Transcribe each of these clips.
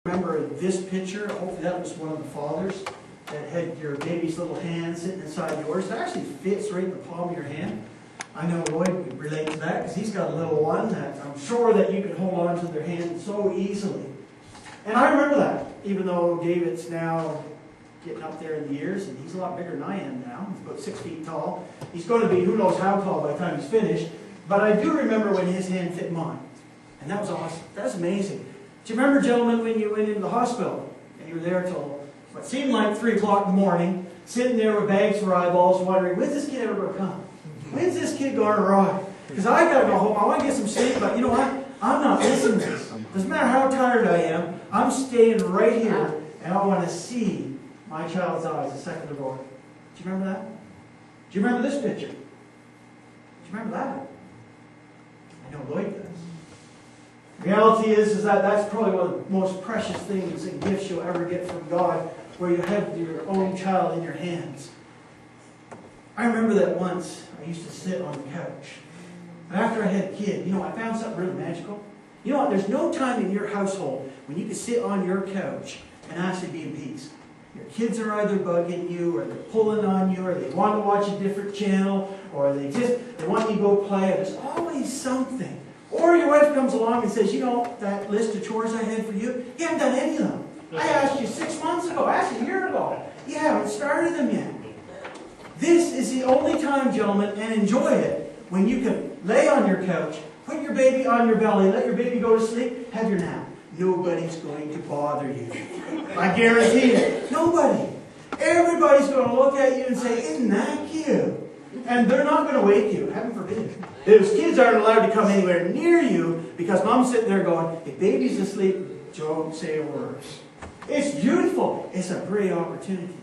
Remember this picture, hopefully that was one of the fathers that had your baby's little hand sitting inside yours. It actually fits right in the palm of your hand. I know Lloyd would relate to that because he's got a little one that I'm sure that you can hold on to their hand so easily. And I remember that, even though David's now getting up there in the years, and he's a lot bigger than I am now. He's about 6 feet tall. He's going to be who knows how tall by the time he's finished. But I do remember when his hand fit mine. And that was awesome. That's amazing. Do you remember, gentlemen, when you went into the hospital and you were there till what seemed like 3 o'clock in the morning, sitting there with bags for eyeballs, wondering, when's this kid ever going to come? When's this kid going to arrive? Because I got to go home. I want to get some sleep, but you know what? I'm not missing this. Doesn't matter how tired I am. I'm staying right here, and I want to see my child's eyes a second ago. Do you remember that? Do you remember this picture? Do you remember that? I know Lloyd does. The reality is that that's probably one of the most precious things and gifts you'll ever get from God, where you have your own child in your hands. I remember that once I used to sit on the couch. After I had a kid, I found something really magical. You know what? There's no time in your household when you can sit on your couch and actually be in peace. Your kids are either bugging you, or they're pulling on you, or they want to watch a different channel, or they want you to go play. There's always something. Or your wife comes along and says, that list of chores I had for you, you haven't done any of them. I asked you 6 months ago, I asked you a year ago. You haven't started them yet. This is the only time, gentlemen, and enjoy it, when you can lay on your couch, put your baby on your belly, let your baby go to sleep, have your nap. Nobody's going to bother you. I guarantee it. Nobody. Everybody's going to look at you and say, isn't that cute? And they're not going to wake you. Heaven forbid. Those kids aren't allowed to come anywhere near you because mom's sitting there going, if baby's asleep, don't say a word. It's beautiful. It's a great opportunity.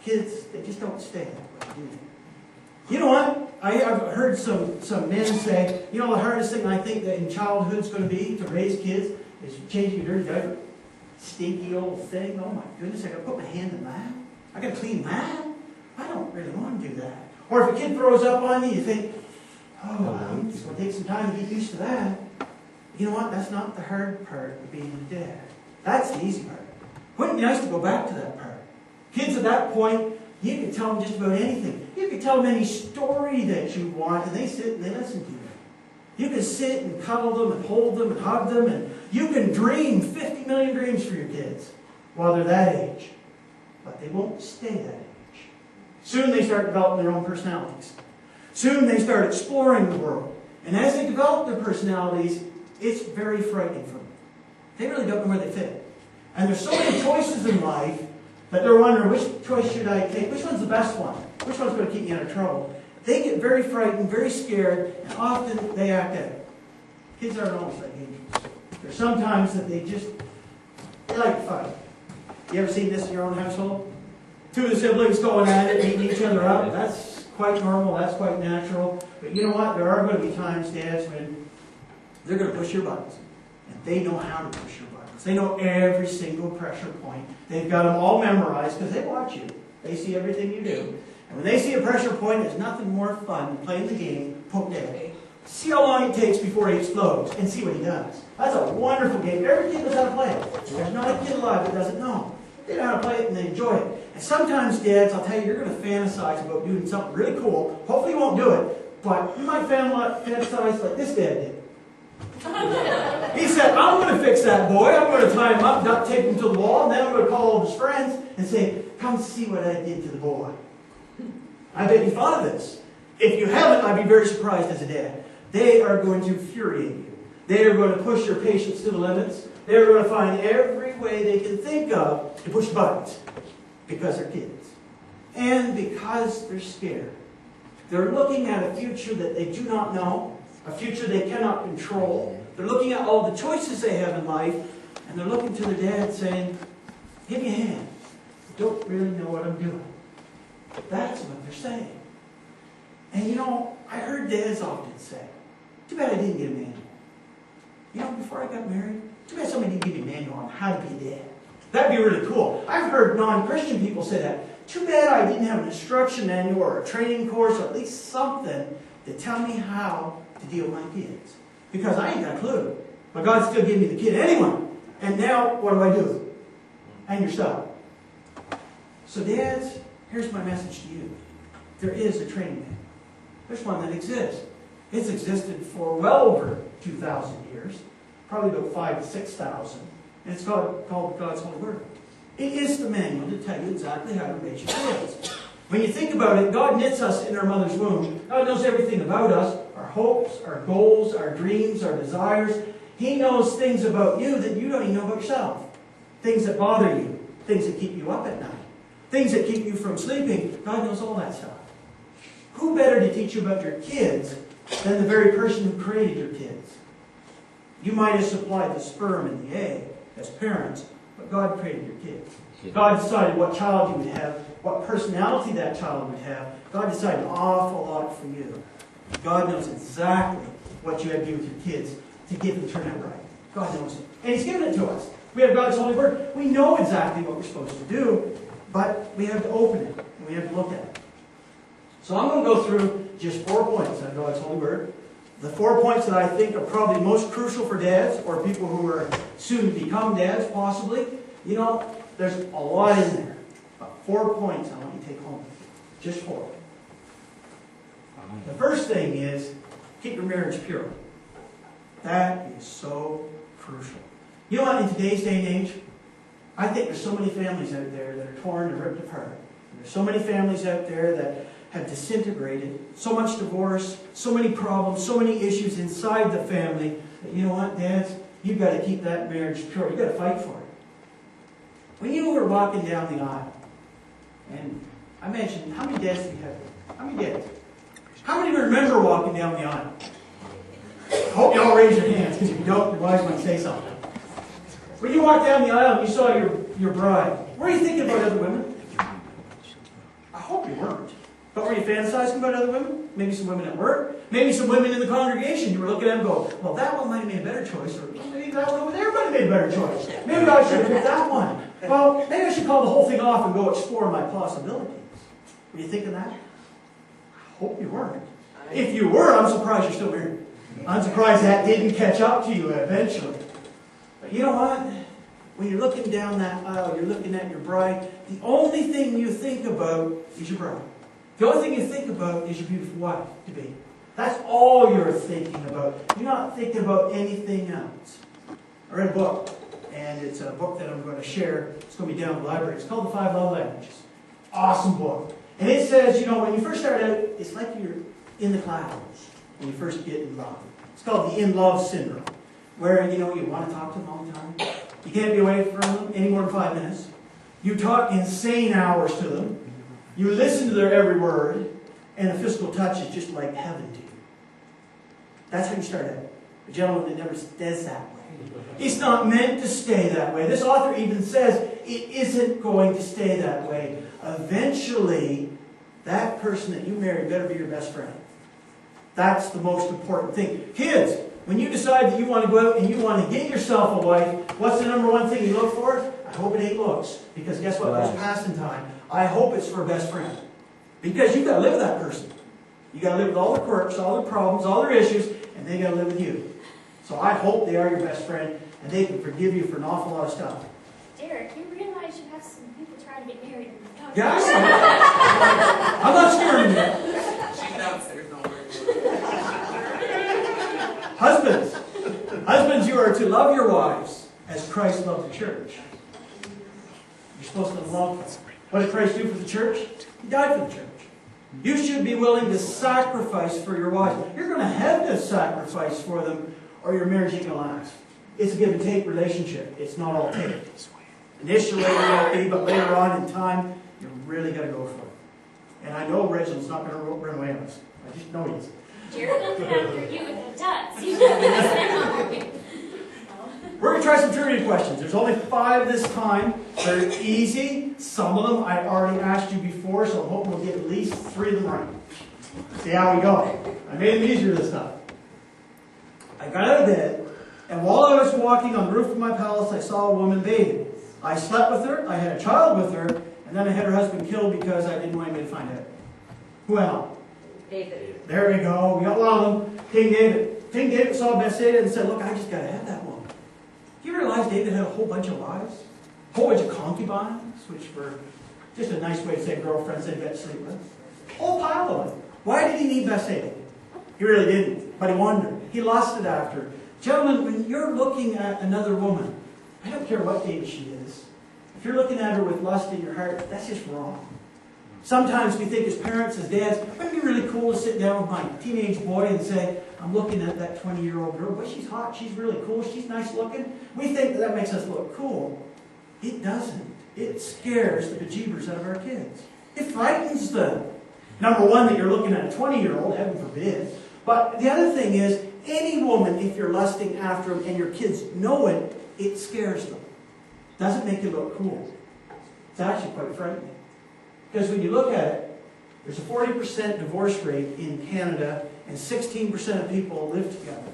Kids, they just don't stay that way, do they? You know what? I've heard some men say, the hardest thing I think that in childhood is going to be to raise kids is changing your dirty diaper. Stinky old thing. Oh my goodness, I got to put my hand in that. I got to clean that. I don't really want to do that. Or if a kid throws up on you, you think, it's going to take some time to get used to that. You know what? That's not the hard part of being a dad. That's the easy part. Wouldn't it be nice to go back to that part? Kids at that point, you can tell them just about anything. You can tell them any story that you want, and they sit and they listen to you. You can sit and cuddle them and hold them and hug them, and you can dream 50 million dreams for your kids while they're that age. But they won't stay that age. Soon they start developing their own personalities. Soon they start exploring the world. And as they develop their personalities, it's very frightening for them. They really don't know where they fit. And there's so many choices in life that they're wondering, which choice should I take? Which one's the best one? Which one's going to keep me out of trouble? They get very frightened, very scared, and often they act out. Kids aren't always that dangerous. There's sometimes that they like to fight. You ever seen this in your own household? Two of the siblings going at it, beating each other up. That's quite normal, that's quite natural. But you know what? There are going to be times, dads, when they're going to push your buttons. And they know how to push your buttons. They know every single pressure point. They've got them all memorized because they watch you. They see everything you do. And when they see a pressure point, there's nothing more fun than playing the game, poke dad. See how long it takes before he explodes and see what he does. That's a wonderful game. Every kid knows how to play it. There's not a kid alive that doesn't know. They know how to play it and they enjoy it. And sometimes, dads, I'll tell you, you're going to fantasize about doing something really cool. Hopefully you won't do it. But you might fantasize like this dad did. He said, I'm going to fix that boy. I'm going to tie him up, duct tape him to the wall, and then I'm going to call all his friends and say, come see what I did to the boy. I bet you thought of this. If you haven't, I'd be very surprised as a dad. They are going to infuriate you. They are going to push your patience to the limits. They're going to find every way they can think of to push buttons because they're kids. And because they're scared. They're looking at a future that they do not know, a future they cannot control. They're looking at all the choices they have in life, and they're looking to their dad saying, give me a hand. I don't really know what I'm doing. That's what they're saying. And I heard dads often say, too bad I didn't get a manual. Before I got married, too bad somebody didn't give me a manual on how to be a dad. That'd be really cool. I've heard non-Christian people say that. Too bad I didn't have an instruction manual or a training course or at least something to tell me how to deal with my kids. Because I ain't got a clue. But God still gave me the kid anyway. And now, what do? Hang your stuff. So dads, here's my message to you. There is a training manual. There's one that exists. It's existed for well over 2,000 years, probably about 5,000 to 6,000, and it's called God's Holy Word. It is the manual to tell you exactly how to raise your kids. When you think about it, God knits us in our mother's womb. God knows everything about us, our hopes, our goals, our dreams, our desires. He knows things about you that you don't even know about yourself. Things that bother you, things that keep you up at night, things that keep you from sleeping. God knows all that stuff. Who better to teach you about your kids than the very person who created your kids? You might have supplied the sperm and the egg as parents, but God created your kids. God decided what child you would have, what personality that child would have. God decided an awful lot for you. God knows exactly what you have to do with your kids to get them to turn out right. God knows it. And He's given it to us. We have God's Holy Word. We know exactly what we're supposed to do, but we have to open it, and we have to look at it. So I'm going to go through just 4 points on God's Holy Word. The 4 points that I think are probably most crucial for dads, or people who are soon to become dads, possibly. You know, there's a lot in there. But 4 points I want you to take home. Just 4. The first thing is, keep your marriage pure. That is so crucial. You know what, in today's day and age, I think there's so many families out there that are torn and ripped apart. And there's so many families out there that have disintegrated, so much divorce, so many problems, so many issues inside the family, that you know what, dads, you've got to keep that marriage pure. You've got to fight for it. When you were walking down the aisle, and I mentioned, how many dads do you have? How many dads? How many remember walking down the aisle? I hope you all raise your hands, because if you don't, your wives might say something. When you walked down the aisle and you saw your bride, were you thinking about other women? I hope you weren't. But were you fantasizing about other women? Maybe some women at work? Maybe some women in the congregation. You were looking at them and go, well, that one might have made a better choice. Or maybe that one over there might have made a better choice. Maybe I should have picked that one. Well, maybe I should call the whole thing off and go explore my possibilities. Were you thinking that? I hope you weren't. If you were, I'm surprised you're still here. I'm surprised that didn't catch up to you eventually. But you know what? When you're looking down that aisle, you're looking at your bride, the only thing you think about is your bride. The only thing you think about is your beautiful wife to be. That's all you're thinking about. You're not thinking about anything else. I read a book, and it's a book that I'm going to share. It's going to be down in the library. It's called The 5 Love Languages. Awesome book. And it says, you know, when you first start out, it's like you're in the clouds when you first get in love. It's called the in-love syndrome, where, you know, you want to talk to them all the time. You can't be away from them any more than 5 minutes. You talk insane hours to them. You listen to their every word, and the physical touch is just like heaven to you. That's how you start out. A gentleman that never stays that way. It's not meant to stay that way. This author even says it isn't going to stay that way. Eventually, that person that you marry better be your best friend. That's the most important thing. Kids, when you decide that you want to go out and you want to get yourself a wife, what's the number one thing you look for? I hope it ain't looks. Because guess what? There's passing time. I hope it's for a best friend. Because you've got to live with that person. You've got to live with all the quirks, all the problems, all their issues, and they got to live with you. So I hope they are your best friend, and they can forgive you for an awful lot of stuff. Derek, you realize you have some people trying to get married. Yeah, I saw it. I'm not scared of you. She's downstairs, don't worry. Husbands, you are to love your wives as Christ loved the church. You're supposed to love them. What did Christ do for the church? He died for the church. You should be willing to sacrifice for your wives. You're going to have to sacrifice for them, or your marriage ain't going to last. It's a give and take relationship. It's not all take. Initially, it will be, but later on in time, you really got to go for it. And I know Reginald's not going to run away on us. I just know he is. Jared will come after you with the ducks. We're going to try some trivia questions. There's only 5 this time. They're easy. Some of them I already asked you before, so I'm hoping we'll get at least 3 of them right. See how we go. I made them easier this time. I got out of bed, and while I was walking on the roof of my palace, I saw a woman bathing. I slept with her, I had a child with her, and then I had her husband killed because I didn't want anybody to find out. Who else? David. There we go. We got one of them. King David. King David saw Bethsaida and said, look, I just got to have that woman. Do you realize David had a whole bunch of wives? A whole bunch of concubines, which were just a nice way to say girlfriends that he got to sleep with. A whole pile of them. Why did he need Bathsheba? He really didn't, but he wanted her. He lusted after her. Gentlemen, when you're looking at another woman, I don't care what age she is, if you're looking at her with lust in your heart, that's just wrong. Sometimes we think as parents, as dads, wouldn't it be really cool to sit down with my teenage boy and say, I'm looking at that 20-year-old girl. Boy, she's hot. She's really cool. She's nice looking. We think that makes us look cool. It doesn't. It scares the bejeebers out of our kids. It frightens them. Number one, that you're looking at a 20-year-old, heaven forbid. But the other thing is, any woman, if you're lusting after them and your kids know it, it scares them. Doesn't make you look cool. It's actually quite frightening. Because when you look at it, there's a 40% divorce rate in Canada and 16% of people live together.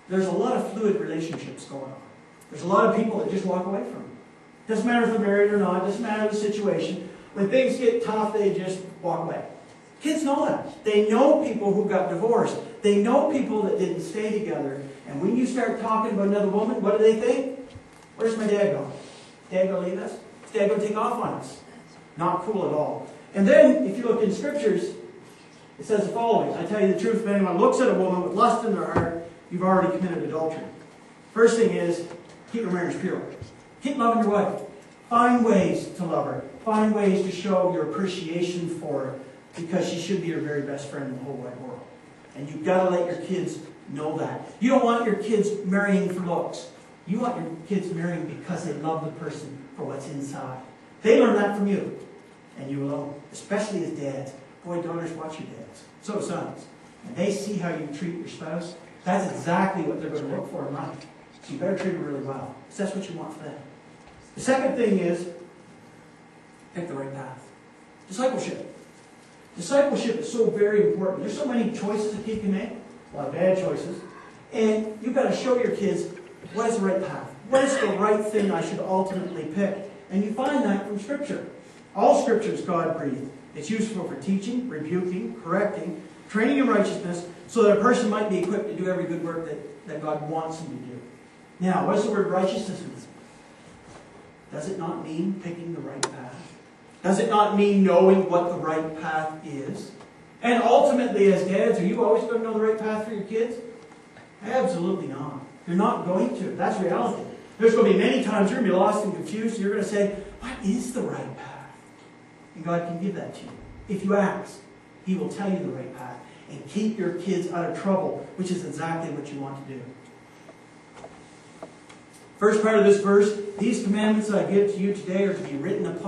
There's a lot of fluid relationships going on. There's a lot of people that just walk away from it. Doesn't matter if they're married or not. Doesn't matter the situation. When things get tough, they just walk away. Kids know that. They know people who got divorced. They know people that didn't stay together. And when you start talking about another woman, what do they think? Where's my dad going? Is Dad going to leave us? Is Dad going to take off on us? Not cool at all. And then, if you look in Scriptures, it says the following. I tell you the truth, if anyone looks at a woman with lust in their heart, you've already committed adultery. First thing is, keep your marriage pure. Keep loving your wife. Find ways to love her. Find ways to show your appreciation for her, because she should be your very best friend in the whole wide world. And you've got to let your kids know that. You don't want your kids marrying for looks. You want your kids marrying because they love the person for what's inside. They learn that from you, and you alone, especially as dads. Boy, daughters, watch your dads. So do sons. And they see how you treat your spouse. That's exactly what they're going to look for in life. So you better treat her really well, because that's what you want for them. The second thing is, pick the right path. Discipleship. Discipleship is so very important. There's so many choices that kids can make, a lot of bad choices, and you've got to show your kids what is the right path. What is the right thing I should ultimately pick? And you find that from Scripture. All Scripture is God-breathed. It's useful for teaching, rebuking, correcting, training in righteousness, so that a person might be equipped to do every good work that God wants him to do. Now, what does the word righteousness mean? Does it not mean picking the right path? Does it not mean knowing what the right path is? And ultimately, as dads, are you always going to know the right path for your kids? Absolutely not. You're not going to. That's reality. There's going to be many times you're going to be lost and confused, and you're going to say, what is the right path? And God can give that to you. If you ask, He will tell you the right path and keep your kids out of trouble, which is exactly what you want to do. First part of this verse, these commandments I give to you today are to be written upon